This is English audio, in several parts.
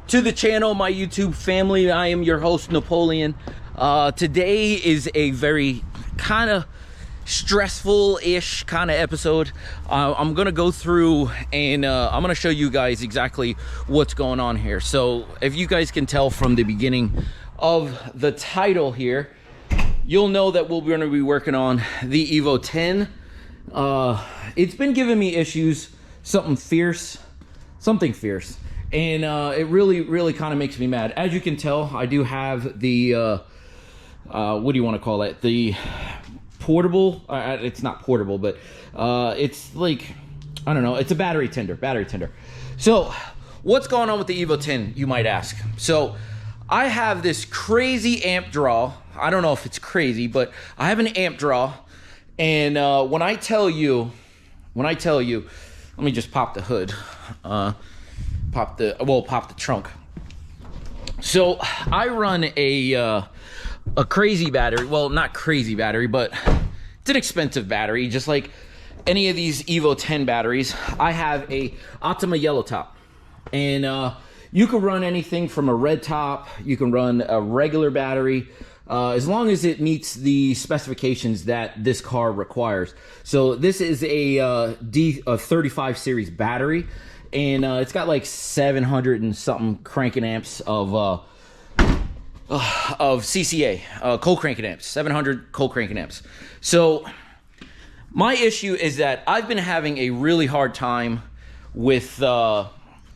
to the channel, my YouTube family. I am your host, Napoleon. Today is a very kind of stressful-ish kind of episode. I'm gonna go through and I'm gonna show you guys exactly what's going on here. So if you guys can tell from the beginning of the title here, you'll know that we're going to be working on the Evo 10. It's been giving me issues, something fierce, and it really kind of makes me mad. As you can tell, I do have the what do you want to call it, the portable, it's not portable, but it's like, I don't know, it's a battery tender. So what's going on with the Evo 10, you might ask? So I have this crazy amp draw. I don't know if it's crazy, but I have an amp draw, and when I tell you, let me just pop the hood, pop the trunk. So I run a crazy battery. Well, not crazy battery, but it's an expensive battery, just like any of these Evo 10 batteries. I have a Optima yellow top, and you can run anything from a red top, you can run a regular battery, as long as it meets the specifications that this car requires. So this is a 35 series battery, and it's got like 700 and something cranking amps of CCA, cold cranking amps, 700 cold cranking amps. So my issue is that I've been having a really hard time with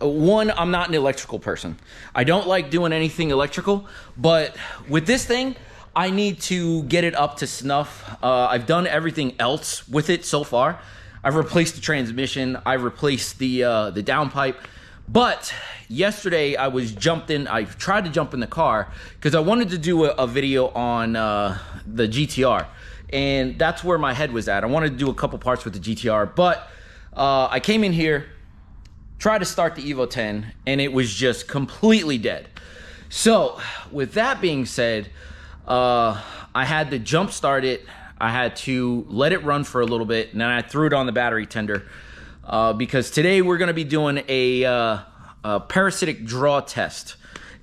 one, I'm not an electrical person. I don't like doing anything electrical, but with this thing, I need to get it up to snuff. I've done everything else with it so far. I've replaced the transmission, I've replaced the downpipe, but yesterday I tried to jump in the car because I wanted to do a video on the GTR, and that's where my head was at. I wanted to do a couple parts with the GTR, but I came in here, tried to start the Evo 10, and it was just completely dead. So with that being said, I had to jump start it. I had to let it run for a little bit, and then I threw it on the battery tender, because today we're going to be doing a parasitic draw test,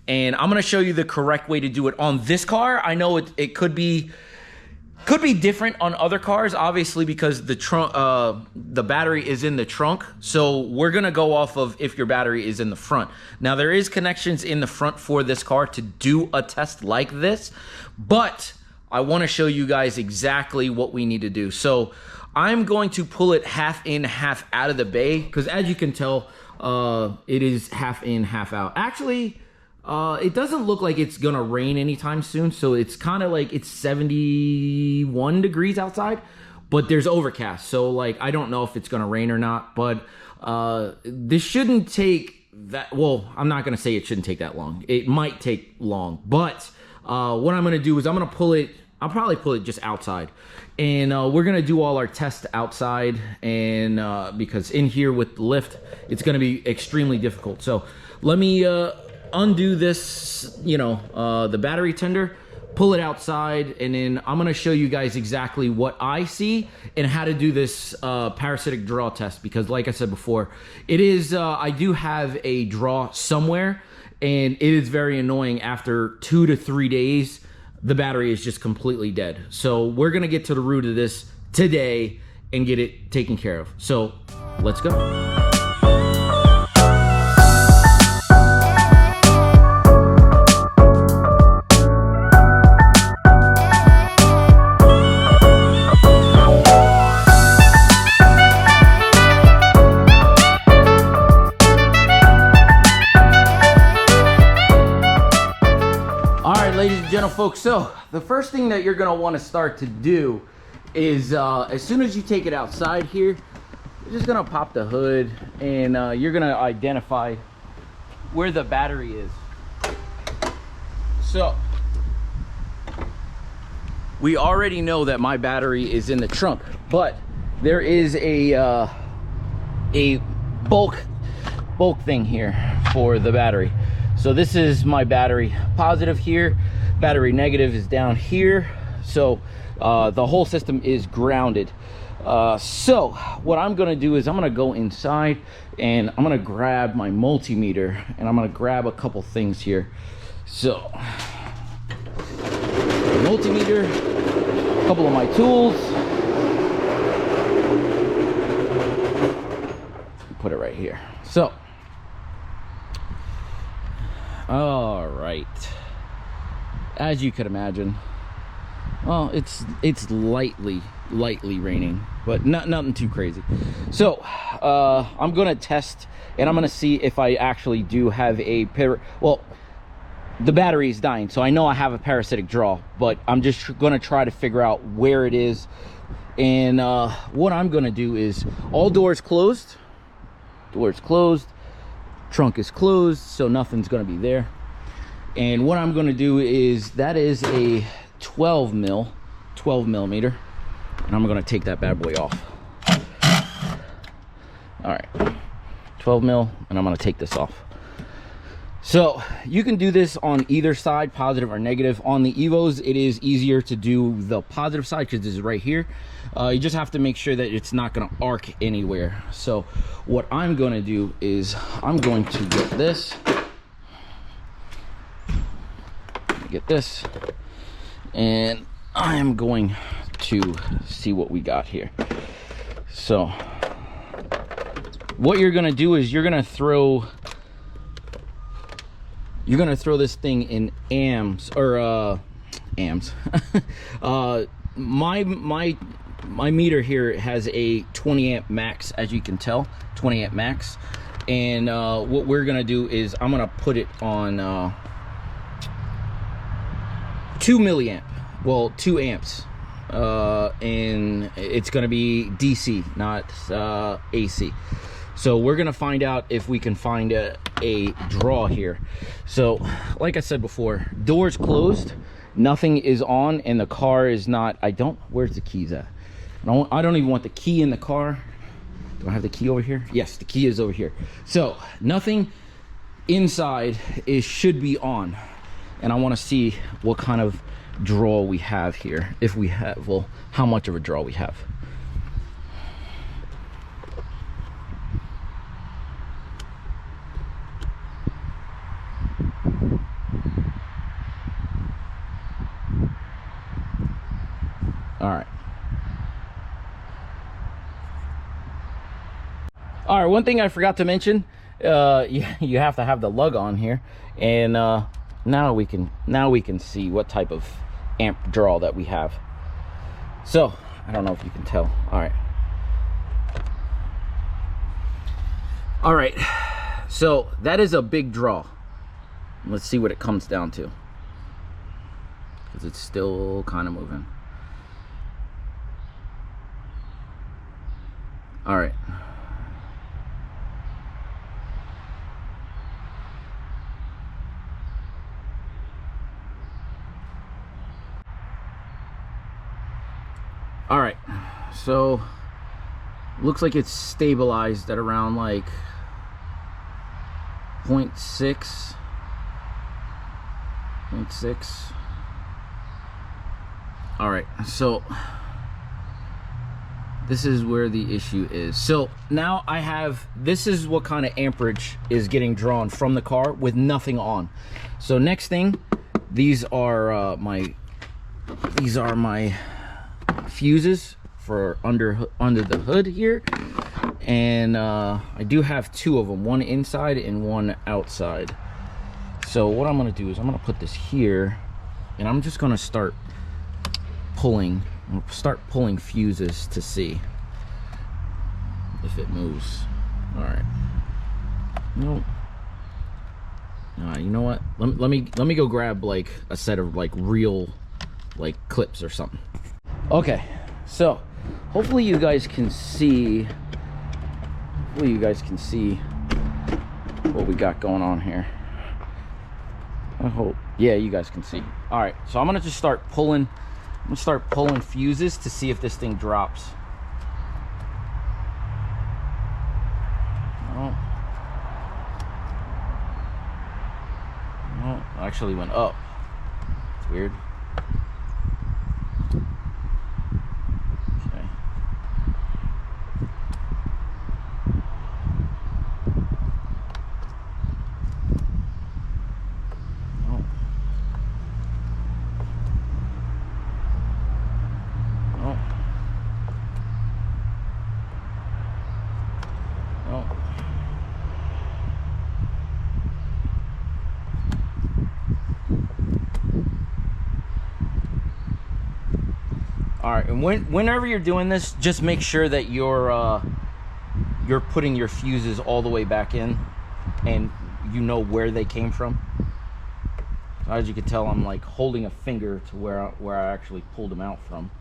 and I'm going to show you the correct way to do it on this car. I know it could be different on other cars, obviously, because the battery is in the trunk. So we're gonna go off of if your battery is in the front. Now there is connections in the front for this car to do a test like this, but I want to show you guys exactly what we need to do. So I'm going to pull it half in, half out of the bay, because as you can tell, it is half in, half out. Actually, it doesn't look like it's gonna rain anytime soon, so it's kind of like it's 71 degrees outside, but there's overcast, so like I don't know if it's gonna rain or not. But this shouldn't take that, well, I'm not gonna say it shouldn't take that long. It might take long, but what I'm gonna do is I'll probably pull it just outside, and we're gonna do all our tests outside, and because in here with the lift, it's gonna be extremely difficult. So let me undo this, the battery tender, pull it outside, and then I'm gonna show you guys exactly what I see and how to do this parasitic draw test, because like I said before, it is I do have a draw somewhere, and it is very annoying. After 2 to 3 days, the battery is just completely dead. So we're gonna get to the root of this today and get it taken care of. So let's go. Ladies and gentlemen, folks, so the first thing that you're going to want to start to do is as soon as you take it outside here, you're just going to pop the hood, and you're going to identify where the battery is. So we already know that my battery is in the trunk, but there is a bulk thing here for the battery. So this is my battery positive here, battery negative is down here. So the whole system is grounded. So what I'm gonna do is I'm gonna go inside and I'm gonna grab my multimeter and I'm gonna grab a couple things here. So multimeter, a couple of my tools, put it right here. So all right, as you could imagine, well, it's lightly raining, but nothing too crazy. So I'm gonna test and I'm gonna see if I actually do have a well, the battery is dying, so I know I have a parasitic draw, but I'm just gonna try to figure out where it is. And what I'm gonna do is all doors closed, trunk is closed, so nothing's gonna be there. And what I'm gonna do is, that is a 12 millimeter, and I'm gonna take that bad boy off. All right, 12 mil, and I'm gonna take this off. So you can do this on either side, positive or negative. On the Evos, it is easier to do the positive side because this is right here. You just have to make sure that it's not going to arc anywhere. So what I'm going to do is I'm going to get this, and I am going to see what we got here. So what you're going to do is you're going to throw this thing in amps, or amps. My meter here has a 20 amp max, as you can tell, 20 amp max. And what we're gonna do is I'm gonna put it on 2 milliamp, well, 2 amps, and it's gonna be DC, not AC. So we're gonna find out if we can find a draw here. So like I said before, doors closed, nothing is on, and the car is not, where's the keys at? I don't even want the key in the car. Do I have the key over here? Yes, the key is over here. So nothing inside should be on, and I want to see what kind of draw we have here, if we have, well, how much of a draw we have. All right, one thing I forgot to mention, you have to have the lug on here, and now we can see what type of amp draw that we have. So I don't know if you can tell. All right, so that is a big draw. Let's see what it comes down to, because it's still kind of moving. All right. All right, so looks like it's stabilized at around like 0.6. All right, so this is where the issue is. So now I have, this is what kind of amperage is getting drawn from the car with nothing on. So next thing, these are my fuses for under the hood here, and I do have two of them, one inside and one outside. So what I'm going to do is I'm going to put this here, and I'm just going to start pulling fuses to see if it moves. All right, no, you know what, let me go grab like a set of like real like clips or something. Okay, so hopefully you guys can see what we got going on here. I hope, yeah, you guys can see. All right, so I'm gonna just start pulling fuses to see if this thing drops. No, it actually went up. It's weird. All right, and whenever you're doing this, just make sure that you're putting your fuses all the way back in, and you know where they came from. As you can tell, I'm like holding a finger to where I actually pulled them out from,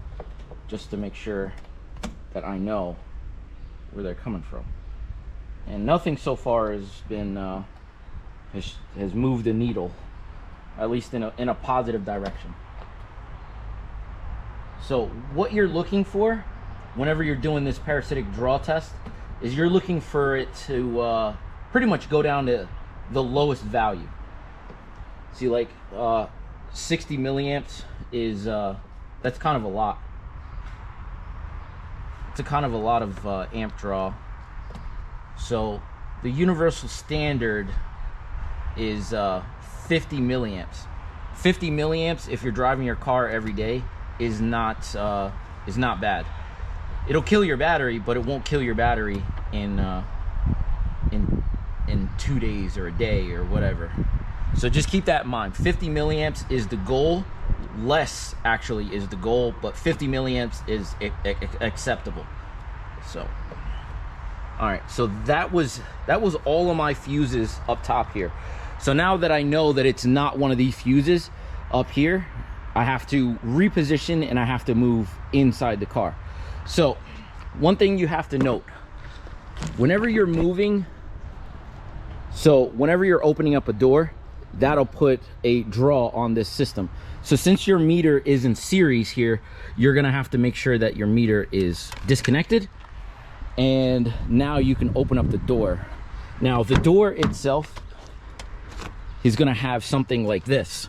just to make sure that I know where they're coming from. And nothing so far has been has moved the needle, at least in a positive direction. So what you're looking for whenever you're doing this parasitic draw test is you're looking for it to pretty much go down to the lowest value. See, like 60 milliamps is that's kind of a lot. It's a kind of a lot of amp draw. So the universal standard is 50 milliamps. 50 milliamps, if you're driving your car every day, is not bad. It'll kill your battery, but it won't kill your battery in 2 days or a day or whatever. So just keep that in mind. 50 milliamps is the goal. Less actually is the goal, but 50 milliamps is acceptable. So, all right. So that was all of my fuses up top here. So now that I know that it's not one of these fuses up here, I have to reposition and I have to move inside the car. So one thing you have to note, whenever you're moving, so whenever you're opening up a door, that'll put a draw on this system. So since your meter is in series here, you're gonna have to make sure that your meter is disconnected, and now you can open up the door. Now the door itself is gonna have something like this.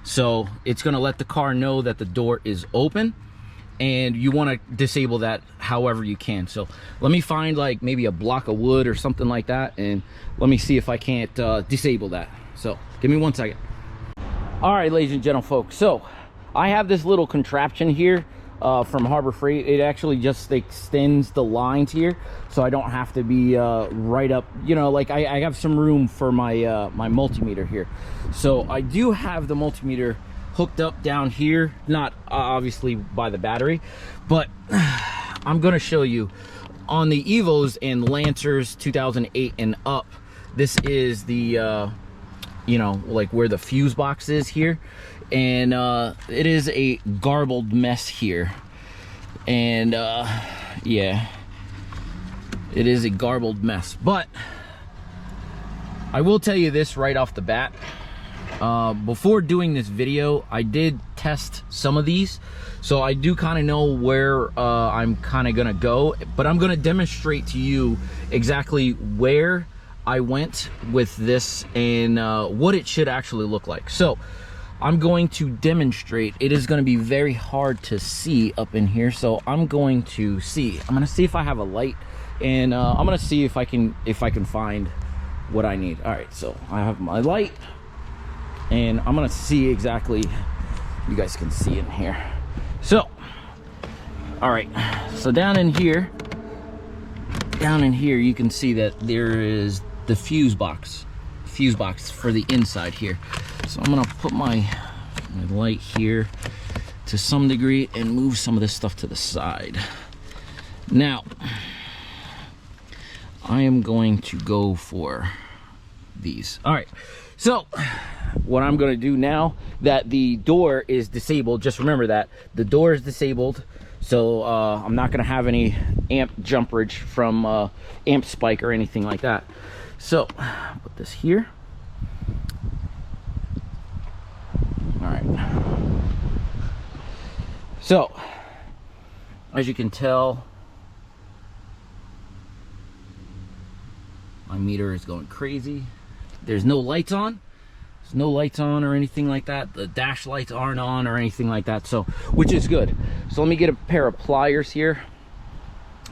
So it's gonna let the car know that the door is open, and you wanna disable that however you can. So let me find like maybe a block of wood or something like that, and let me see if I can't disable that. So give me 1 second. All right, ladies and gentlemen, folks. So I have this little contraption here from Harbor Freight. It actually just extends the lines here, so I don't have to be right up, you know, like I have some room for my my multimeter here. So I do have the multimeter hooked up down here, not obviously by the battery, but I'm gonna show you on the Evos and Lancers 2008 and up. This is the you know, like where the fuse box is here, and it is a garbled mess here, and yeah, it is a garbled mess. But I will tell you this right off the bat, before doing this video, I did test some of these, so I do kind of know where I'm kind of gonna go, but I'm gonna demonstrate to you exactly where I went with this and what it should actually look like. So I'm going to demonstrate. It is going to be very hard to see up in here, so I'm going to see if I have a light, and I'm going to see if I can find what I need. All right, so I have my light, and I'm going to see exactly, you guys can see in here. So all right, so down in here you can see that there is the fuse box for the inside here. So I'm gonna put my light here to some degree and move some of this stuff to the side. Now I am going to go for these. All right, so what I'm going to do now that the door is disabled, just remember that the door is disabled, so I'm not going to have any amp jumperage from amp spike or anything like that. So put this here. All right, so as you can tell, my meter is going crazy. There's no lights on. There's no lights on or anything like that. The dash lights aren't on or anything like that, so which is good. So let me get a pair of pliers here.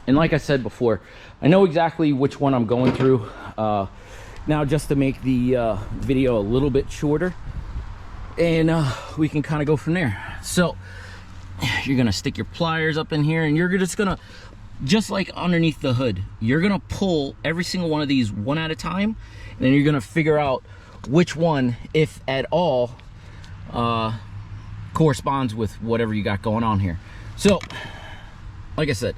And like I said before, I know exactly which one I'm going through. Now just to make the video a little bit shorter, and we can kind of go from there. So you're gonna stick your pliers up in here, and you're just gonna, just like underneath the hood, you're gonna pull every single one of these one at a time, and then you're gonna figure out which one, if at all, corresponds with whatever you got going on here. So, like I said,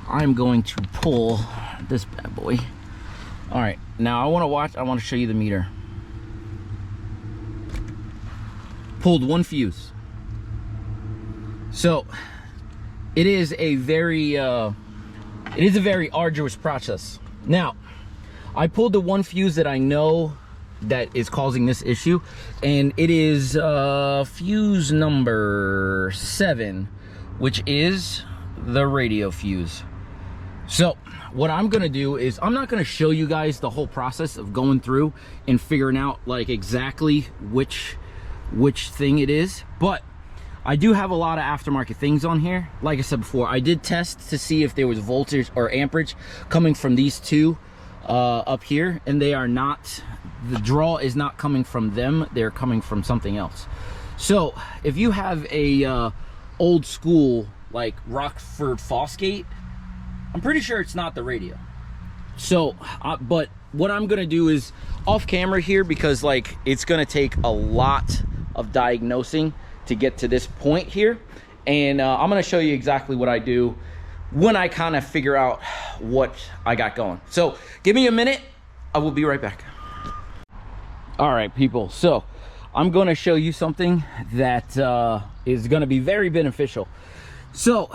I'm going to pull this bad boy. All right, now I want to show you the meter. Pulled one fuse. So, it is a very arduous process. Now, I pulled the one fuse that I know that is causing this issue, and it is fuse number 7, which is the radio fuse. So what I'm gonna do is, I'm not gonna show you guys the whole process of going through and figuring out like exactly which thing it is, but I do have a lot of aftermarket things on here. Like I said before, I did test to see if there was voltage or amperage coming from these two up here, and they are not. The draw is not coming from them, they're coming from something else. So if you have a old school like Rockford Fosgate, I'm pretty sure it's not the radio. So but what I'm gonna do is off camera here, because like it's gonna take a lot of diagnosing to get to this point here, and I'm gonna show you exactly what I do when I kind of figure out what I got going. So give me a minute, I will be right back. All right, people, so I'm going to show you something that is going to be very beneficial. So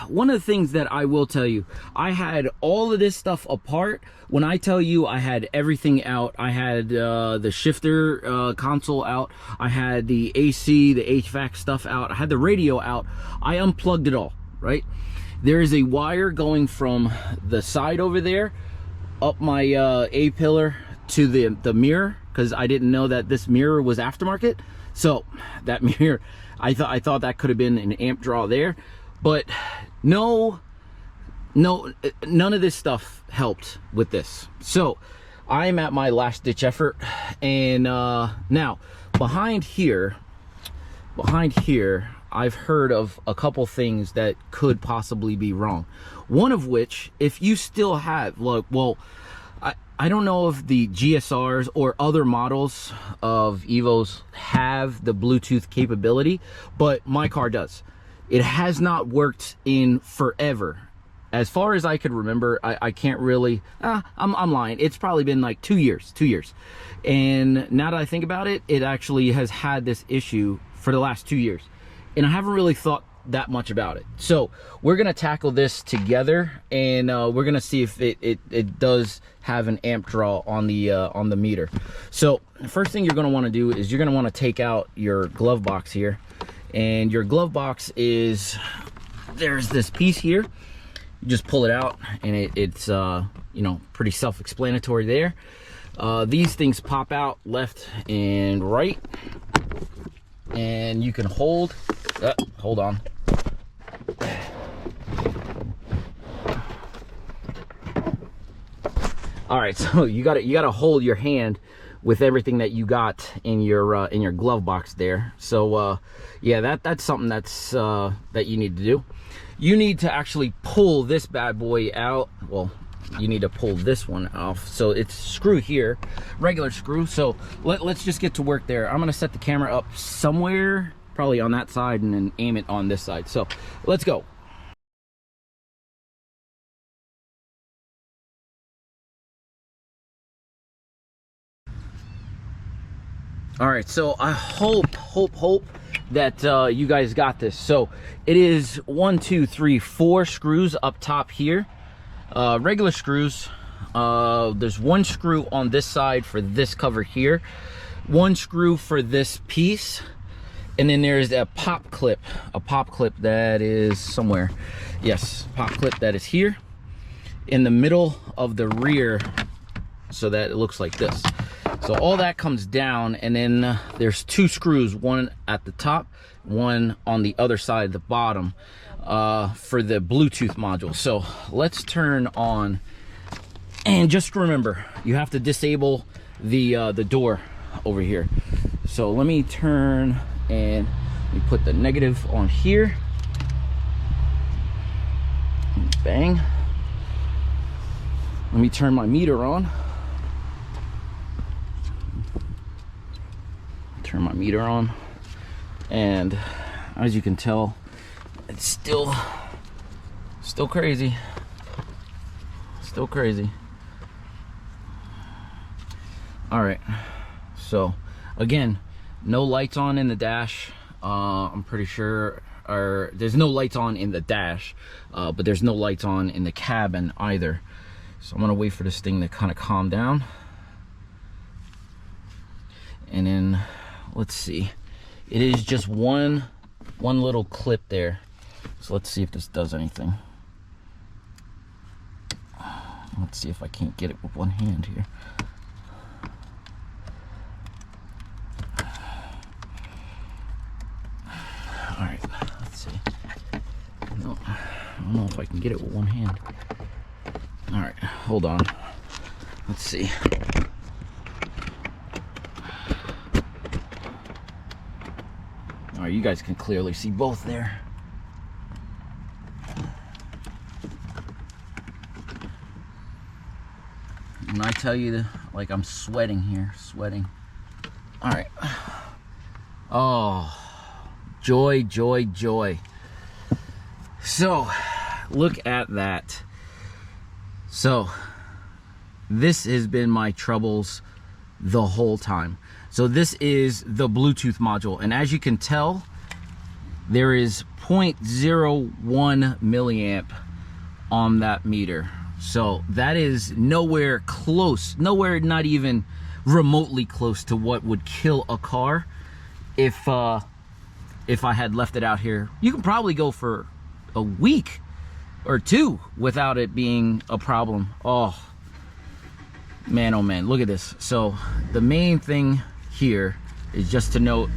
one of the things that I will tell you, I had all of this stuff apart. When I tell you I had everything out, I had the shifter console out, I had the AC, the HVAC stuff out, I had the radio out. I unplugged it all, right? There is a wire going from the side over there up my A-pillar to the mirror, because I didn't know that this mirror was aftermarket. So that mirror, I thought that could have been an amp draw there, but no, none of this stuff helped with this. So I'm at my last ditch effort, and now behind here I've heard of a couple things that could possibly be wrong. One of which, if you still have, look, well, I don't know if the GSRs or other models of Evos have the Bluetooth capability, but my car does. It has not worked in forever. As far as I could remember, I can't really, I'm lying. It's probably been like 2 years. And now that I think about it, it actually has had this issue for the last 2 years. And I haven't really thought that much about it. So we're gonna tackle this together, and we're gonna see if it does have an amp draw on the meter. So the first thing you're gonna want to do is you're gonna want to take out your glove box here, and your glove box is, there's this piece here. You just pull it out, and it's you know, pretty self-explanatory there. These things pop out left and right, and you can hold on. All right, so you gotta hold your hand with everything that you got in your glove box there. So yeah, that's something that's that you need to do. You need to actually pull this bad boy out. Well, you need to pull this one off. So it's screw here, regular screw. So let's just get to work there. I'm gonna set the camera up somewhere, probably on that side, and then aim it on this side. So let's go. All right, so I hope that you guys got this. So it is 1, 2, 3, 4 screws up top here, regular screws. There's one screw on this side for this cover here, one screw for this piece, and then there's a pop clip that is somewhere. Yes, pop clip that is here in the middle of the rear, so that it looks like this. So all that comes down, and then there's 2 screws, one at the top, one on the other side, the bottom, for the Bluetooth module. So let's turn on, and just remember, you have to disable the door over here. So let me turn, and we put the negative on here. Bang. Let me turn my meter on. Turn my meter on, and as you can tell, it's still crazy. Still crazy. All right, so again, no lights on in the dash. I'm pretty sure, or there's no lights on in the dash, but there's no lights on in the cabin either. So I'm gonna wait for this thing to kind of calm down. And then, let's see. It is just one little clip there. So let's see if this does anything. Let's see if I can't get it with one hand here. All right, let's see. No, I don't know if I can get it with one hand. All right, hold on. Let's see. All right, you guys can clearly see both there. And I tell you, like, I'm sweating here, sweating. All right. Oh, joy, joy, joy. So, look at that. So, this has been my troubles the whole time. So this is the Bluetooth module, and as you can tell, there is 0.01 milliamp on that meter. So that is nowhere close, nowhere, not even remotely close to what would kill a car if I had left it out here. You can probably go for a week or two without it being a problem. Oh man, look at this. So the main thing here is just to note,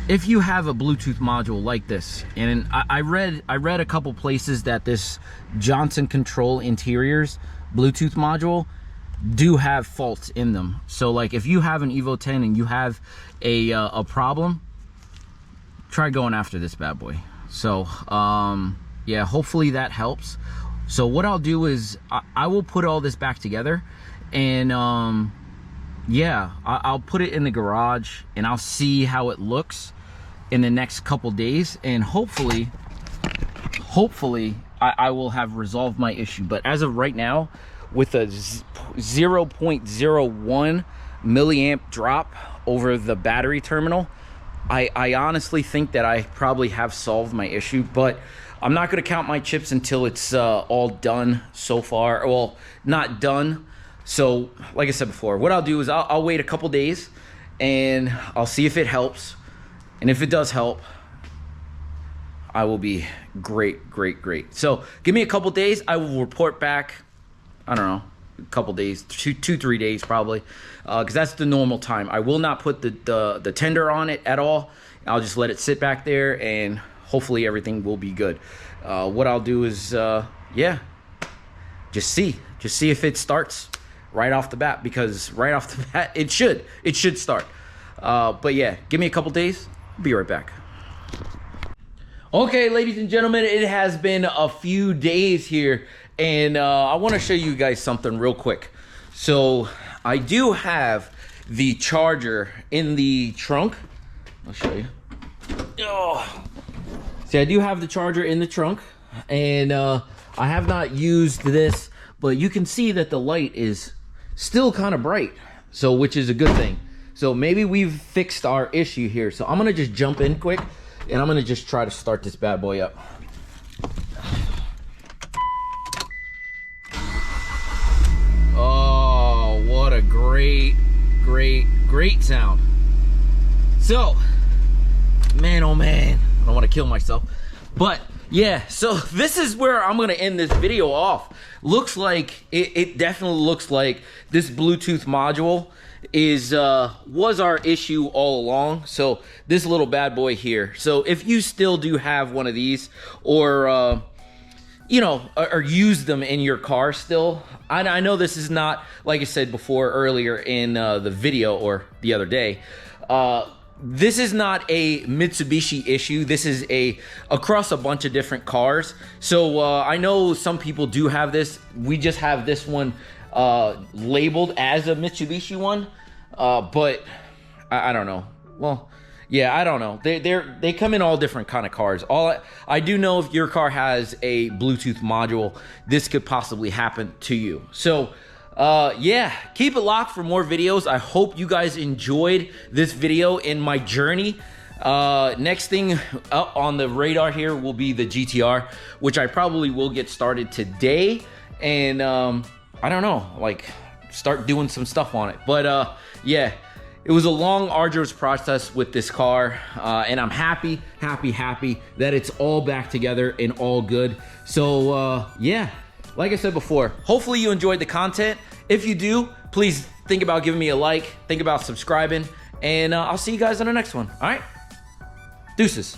if you have a Bluetooth module like this, and I read a couple places that this Johnson Control Interiors Bluetooth module do have faults in them. So like if you have an Evo 10 and you have a problem, try going after this bad boy. So yeah, hopefully that helps. So what I'll do is I will put all this back together, and yeah, I'll put it in the garage and I'll see how it looks in the next couple days, and hopefully I will have resolved my issue. But as of right now, with a 0.01 milliamp drop over the battery terminal, I honestly think that I probably have solved my issue. But I'm not going to count my chips until it's all done so far. Well, not done. So like I said before, what I'll do is I'll wait a couple days and I'll see if it helps. And if it does help, I will be great. So give me a couple days. I will report back. I don't know, a couple days, 2-3 days probably, because that's the normal time. I will not put the tender on it at all. I'll just let it sit back there, and hopefully everything will be good. What I'll do is, yeah, just see if it starts right off the bat, because right off the bat it should start. But yeah, give me a couple days. I'll be right back. Okay, ladies and gentlemen, it has been a few days here, and I want to show you guys something real quick. So I do have the charger in the trunk. I'll show you. Oh. See, I do have the charger in the trunk, and I have not used this, but you can see that the light is still kind of bright, so which is a good thing. So maybe we've fixed our issue here. So I'm gonna just jump in quick, and I'm gonna just try to start this bad boy up. Oh, what a great sound. So, man, oh man, I don't want to kill myself. But yeah, so this is where I'm gonna end this video off. Looks like, it definitely looks like this Bluetooth module was our issue all along. So this little bad boy here. So if you still do have one of these, or you know, or use them in your car still, I know this is not, like I said before earlier in the video, or the other day, this is not a Mitsubishi issue. This is across a bunch of different cars. So I know some people do have this. We just have this one labeled as a Mitsubishi one, but I don't know. Well, Yeah, I don't know. They come in all different kind of cars. I do know, if your car has a Bluetooth module, this could possibly happen to you. So yeah, keep it locked for more videos. I hope you guys enjoyed this video in my journey. Next thing up on the radar here will be the GTR, which I probably will get started today, and I don't know, like, start doing some stuff on it. But yeah, it was a long, arduous process with this car, and I'm happy that it's all back together and all good. So yeah, like I said before, hopefully you enjoyed the content. If you do, please think about giving me a like, think about subscribing, and I'll see you guys on the next one. All right, deuces.